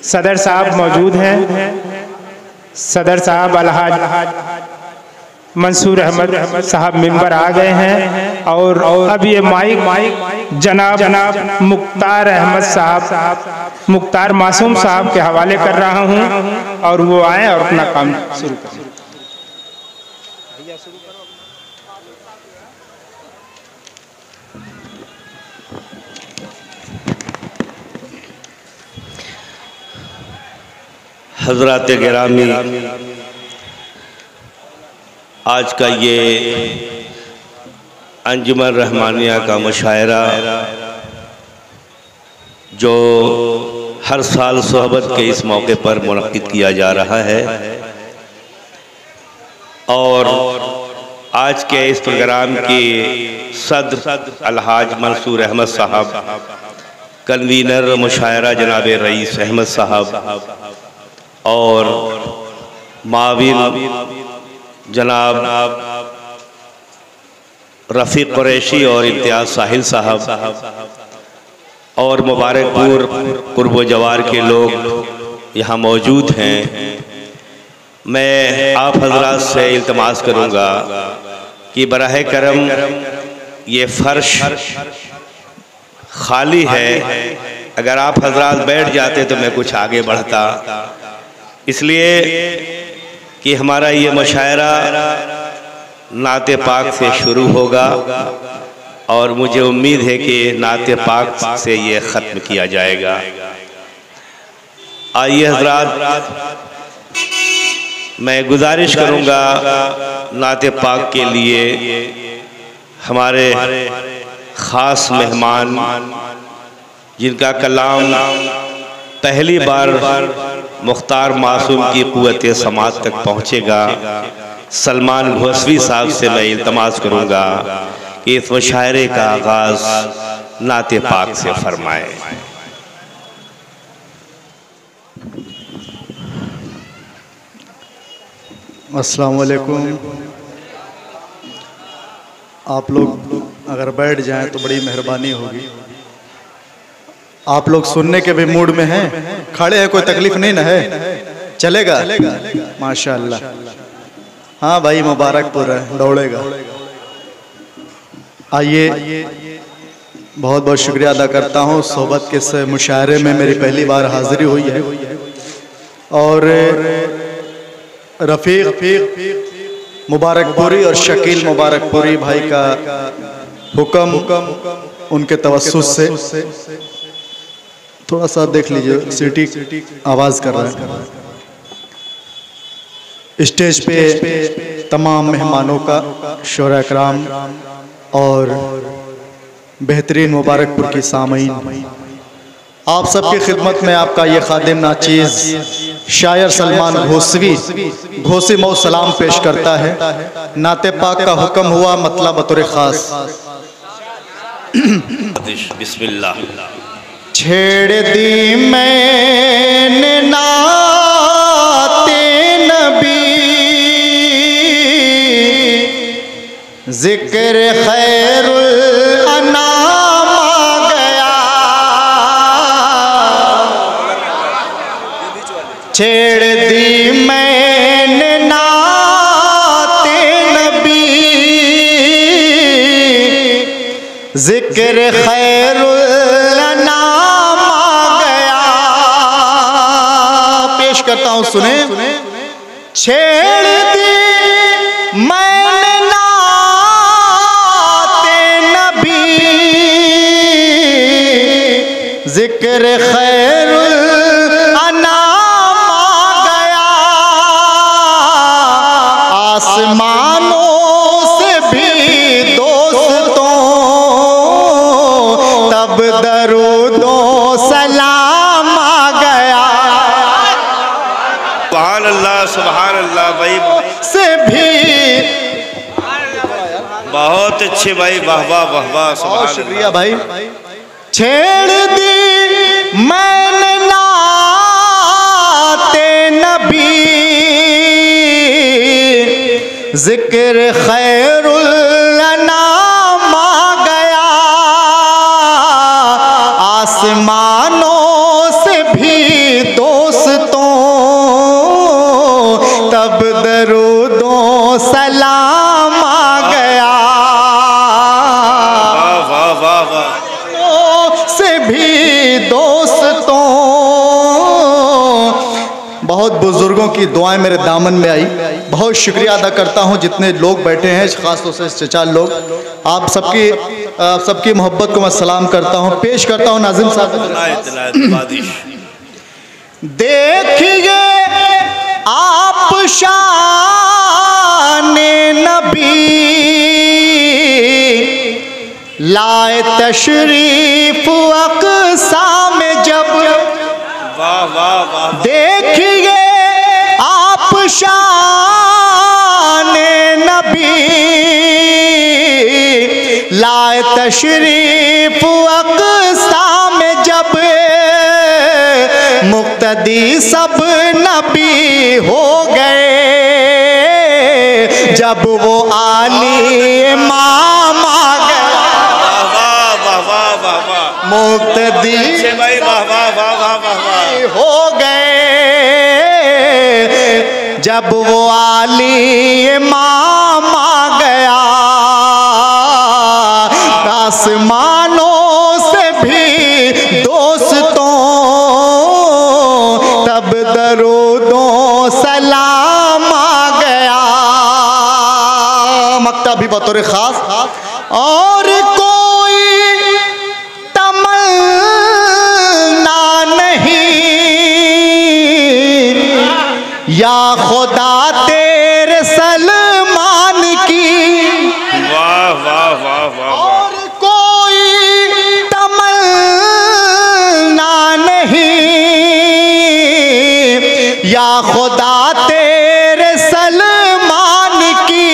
सदर साहब मौजूद हैं। सदर साहब अलहाज मंसूर अहमद साहब मिंबर आ गए हैं और अब ये माइक जनाब मुख्तार अहमद साहब मुख्तार मासूम साहब के हवाले कर रहा हूं और वो आए और अपना काम शुरू करें। हज़रात गिरामी, आज का ये अंजुमन रहमानिया का मुशायरा जो हर साल सोहबत के इस मौके पर मुनक़्क़िद किया जा रहा है और आज के इस प्रोग्राम के सदर अलहाज मंसूर अहमद साहब, कन्वीनर मुशायरा जनाब रईस अहमद साहब और माविन जनाब रफ़ीक कुरैशी और इम्तियाज़ साहिल साहब और मुबारकपुर कुर्ब जवार के लोग यहाँ मौजूद हैं। मैं आप हजरात से इल्तमास करूँगा कि बराह करम ये फ़र्श खाली है, अगर आप हजरात बैठ जाते तो मैं कुछ आगे बढ़ता, इसलिए कि हमारा ये मुशायरा नाते पाक से शुरू होगा और मुझे उम्मीद है कि नाते पाक से ये ख़त्म किया जाएगा। आइए हजरात, मैं गुजारिश करूँगा नाते पाक के लिए हमारे ख़ास मेहमान जिनका कलाम पहली बार मुख्तार मासूम की क़ुव्वत समात तक पहुँचेगा, सलमान घोसवी साहब से मैं इल्तमास करूँगा कि इस मुशायरे का आगाज़ नाते पाक से फरमाएँ। अस्सलाम वालेकुम। आप लोग अगर बैठ जाएं तो बड़ी मेहरबानी होगी। आप लोग सुनने के भी मूड में हैं? खड़े हैं, कोई तकलीफ नहीं ना है? चलेगा? माशाअल्लाह। हाँ भाई, मुबारकपुर है, दौड़ेगा। आइए, बहुत बहुत शुक्रिया अदा करता हूँ। सोहबत के इस मुशायरे में मेरी पहली बार हाजिरी हुई है और रफ़ीक मुबारकपुरी और शकील मुबारकपुरी भाई का हुक्म उनके तवस्सुस से थोड़ा सा देख लीजिए, सीटी आवाज़ कर रहा है। स्टेज पे तमाम मेहमानों का, शोरा इकराम और बेहतरीन मुबारकपुर की सामीन, आप सबकी खिदमत में आपका ये खादिम नाचीज़ शायर सलमान घोसी मौ सलाम पेश करता है। नाते पाक का हुक्म हुआ, मतलब बतौर ख़ास। बिस्मिल्लाह। छेड़ दी मैंने नाते नबी, जिक्र खैरुल अनाम आ गया। छेड़ दी मैंने नाते नबी, जिक्र खैरुल करता हूं, सुने। छेड़ दी मैंने नाते नबी, जिक्र खैरुल अनाम आ गया। आसमानों से भी दोस्तों तब दरूदो सलाम आ गया। सुभान अल्लाह भाई, से भी बहुत अच्छे भाई, वाह वाह वाह वाह, बहुत शुक्रिया भाई। छेड़ दी मैंने नाते नबी, जिक्र खैरुल अनाम आ गया। आसमानों से भी दो बुजुर्गों की दुआएं मेरे दामन में आई। बहुत शुक्रिया अदा करता हूं जितने लोग बैठे हैं, ख़ासतौर से चचा लोग, आप सबकी मोहब्बत को मैं सलाम करता हूं। पेश करता हूं नाज़िम साहब। देखिए आप शान नबी लाए तशरीफ अक़सा में जब, वाह वाह वाह, देखिए आप शान नबी लाए तशरीफ अक़सा में जब, मुक्तदी सब नबी हो गए जब वो आली इमाम आ गए। मुक्तदी भाई वाह वाह वाह वाह वाह वाह हो गए जब वो आली इमाम आ गया। आसमानों से भी दोस्तों तब दरूदों सलाम आ गया। मक्ता भी बतौर खास। और कोई तमन्ना नहीं या खुदा तेरे सलमान की, वाह वाह वाह वाह, और कोई तमन्ना नहीं या खुदा तेरे सलमान की।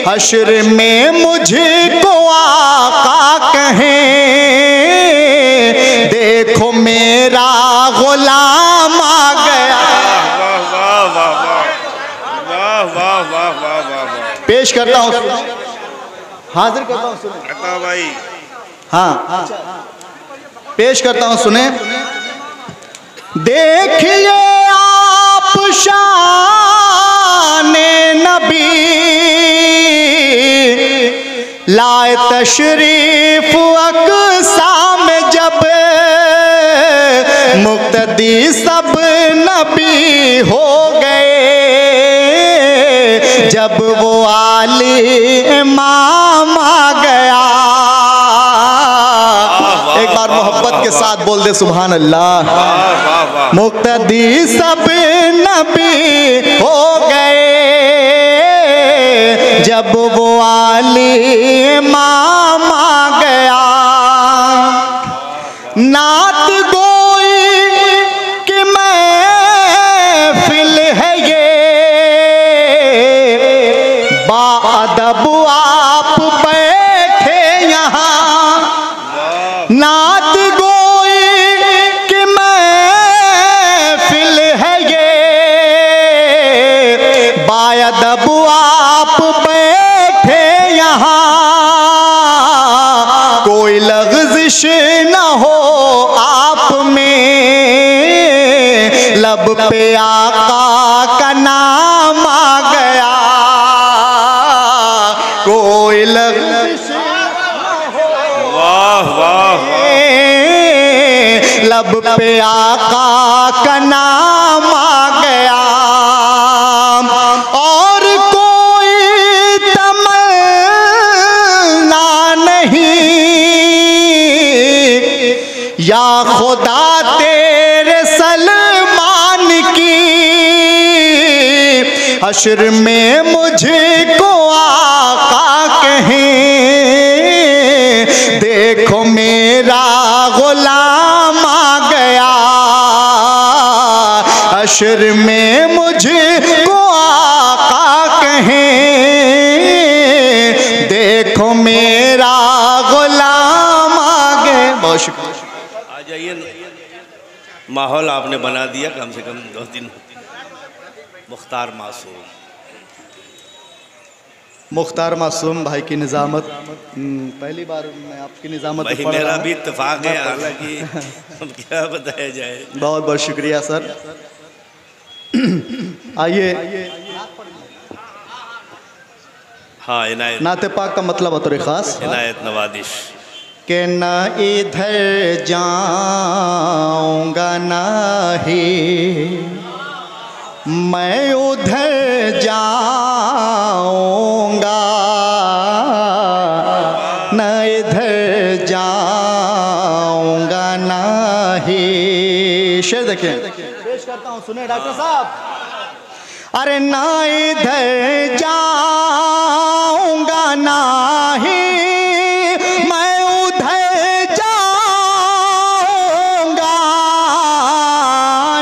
हश्र में मुझको आका कहें, देखो मेरा गुलाम आ गया। वाह वाह वाह वाह वाह वाह वाह वाह। पेश करता हूँ, हाजिर करता हूँ, सुने भाई। हाँ, पेश करता हूँ, सुने। देखिए आप शान नबी लाए तशरीफ अक़सा में जब, मुक्तदी सब नबी हो गए जब वो आली इमाम आ गया। एक बार मोहब्बत के साथ बोल दे सुभान अल्लाह। मुक्तदी सब नबी हो गए जब वो आली इमाम आ गया। नात गोई कि महफिल है ये, बाअदब आप बैठे यहाँ। नात गोई कि महफिल है ये, बाअदब आप बैठे यहाँ। कोई लग़ज़िश न हो आप में, लब पे आका का नाम आ गया। कोई लग़ज़िश वाह वाह, लब पे आका का नाम आ गया। और कोई तमन्ना नहीं या खुदा तेरे सलमान की। हश्र में मुझको आका कहें, देखो मेरा गुलाम आ गया। हश्र में मुझको आका कहें, देखो मेरा गुलाम आ गया। बहुत शुक्रिया। आ जाइए, माहौल आपने बना दिया। कम से कम 2 दिन मुख्तार मासूम, मुख्तार मासूम भाई की निज़ामत, पहली बार मैं आपकी निज़ामत भाई पढ़ मेरा रहा हूं। भी इत्तेफाक है, हालांकि अब क्या बताया जाए। बहुत बहुत शुक्रिया सर। आइए, हाँ इनायत, नाते पाक का मतलब बतौर ख़ास इनायत नवादिश कि न इधर जाऊंगा ना ही मैं उधर जाऊंगा न इधर जाऊंगा नहीं। शेर देखें, पेश करता हूँ, सुने डॉक्टर साहब। अरे ना इधर जाऊंगा नहीं मैं उधर जाऊंगा,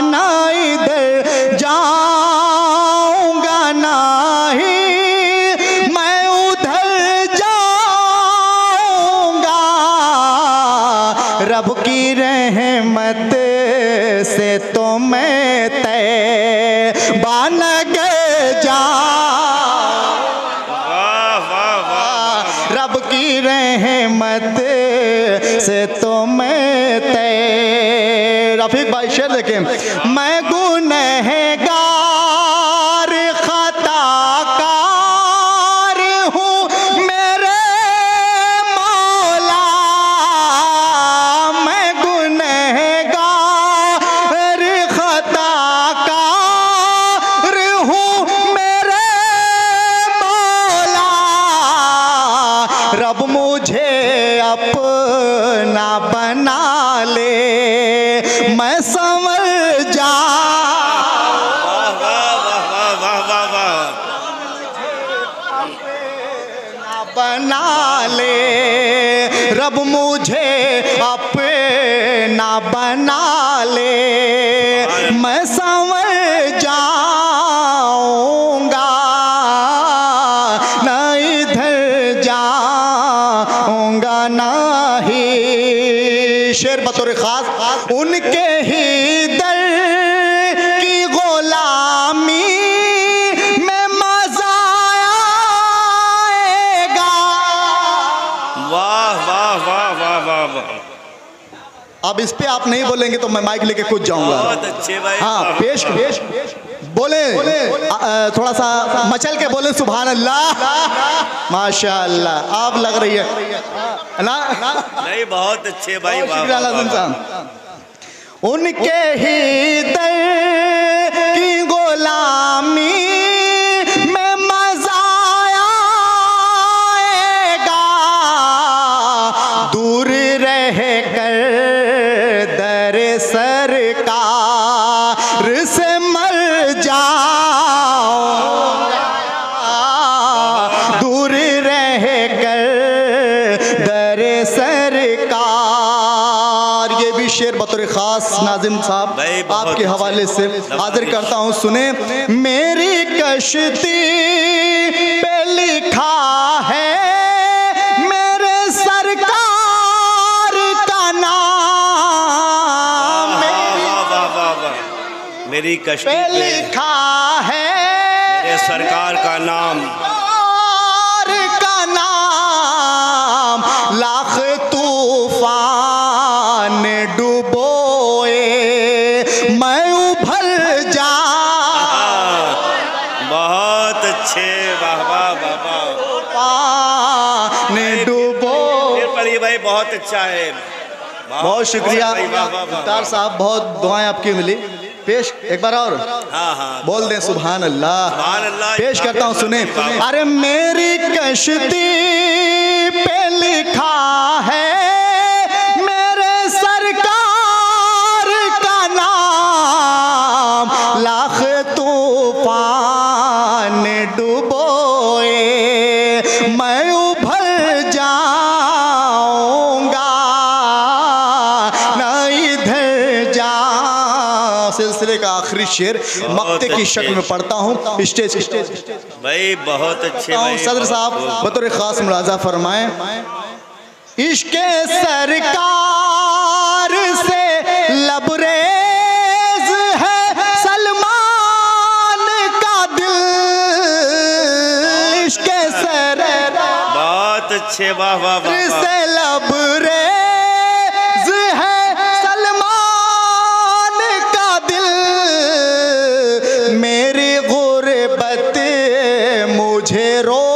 ना इधर जाऊंगा नहीं मैं उधर जाऊंगा। रब की रहमत से तो मैं तैबा न जा, रब की रहमत से तो मैं रफीक भाई शेर देखें, मैं गुनहगार खताकार हूँ मेरे मौला, मैं गुनहगार खताकार हूँ मेरे मौला। रब मुझे अपना बना ले मैं संवर जा, बना ले रब मुझे अपना बना ले मैं संवर जाऊंगा न इधर जाऊंगा नहीं। शेर बतौर खास उनके ही दर की गुलामी में मजा आएगा। वाह वाह वाह वाह वाह वाह। अब इस पे आप नहीं बोलेंगे तो मैं माइक लेके कूद जाऊंगा। बहुत अच्छे भाई। हाँ पेश पेश बोले, थोड़ा सा मचल के बोले सुभान अल्लाह, माशाअल्लाह। आप लग रही है ना? नहीं बहुत अच्छे भाई। उनके ही दर की गुलामी में मजा आएगा, दूर रह कर दर सरकार से मर जाऊंगा, दूर रह कर दर सरकार। ये भी शेर बतौर खास नाजिम साहब आपके हवाले से हाजिर करता हूँ, सुने। मेरी कश्ती पे लिखा है मेरे सरकार का नाम, मेरी कश्ती पे लिखा है मेरे सरकार का नाम, का नाम। लाख तूफान डुबोए मैं उभर जा। बहुत अच्छे, वाह वाह वाह वाह। ने डुबो भाई बहुत अच्छा है, बहुत शुक्रिया मुख्तार साहब, बहुत दुआएं आपकी मिली। पेश एक बार और बोल दें सुभान अल्लाह। पेश करता हूँ, सुने। अरे मेरी कश्ती पे लिखा है मेरे सरकार का नाम, लाख तूफान डुबोए मैं उभर जाऊंगा न इधर जा। सिलसिले का आखिरी शेर मक्ते की शक्ल में पढ़ता हूँ, स्टेज भाई बहुत अच्छे भाई। सदर साहब बतौर खास मुलाजा फरमाएं। इश्के सरकार से लबरेज है सलमान का दिल, इश्के बहुत अच्छे, वाह वाह वाह। से लबरेज है सलमान का दिल, मेरी गुर्बत मुझे रो